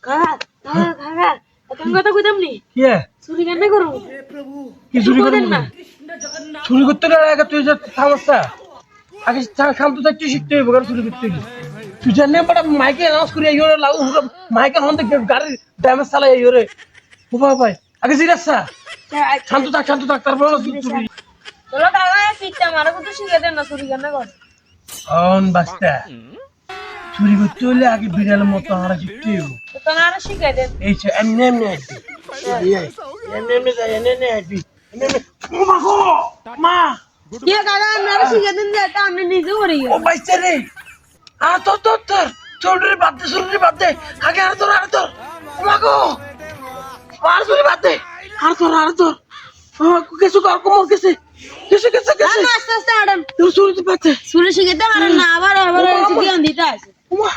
কাকা কাকা এখন কথা কইতাম নি কি চুরি কেন করব কি চুরি করবো না চুরি করতে না আগে তুই যে থামস্তা আগে শান্ত থাকতে শিখতে হইব কারণ চুরি করতে গেলে তুই জানে বড় মাইকে অ্যানাউন্স করি এই ওরে লাগু মাইকে হন থেকে গাড়ি ড্যামেজ চালাই এই ওরে ও ভাই আগে জিরাসা শান্ত থাক তারপর চুরি চলো কাকা পিঠটা মারা কত শিখে দেন না চুরি কেন কর অন বাস্তা চুরি করতে হলে আগে বিড়ালের মতো হারা শিখতে হইব তো না আর শিখে দেন এই যে এমনি আসবি এমনি যাই এমনি আসবি এমনি ও মা গো মা কি কাকা না শিখে দেন যে এটা আমি নিজে করি ও বাইছে রে তোর চৌধুরী বাদ দে আগে আর তোর ও মা গো আর চুরি বাদ দে আর তোর কিছু কর কমর কিছু আস্তে আস্তে ম্যাডাম তোর চুরি তো পাচ্ছে চুরি শিখে দেন আর না আবার শিখে দিতে আছে ও মা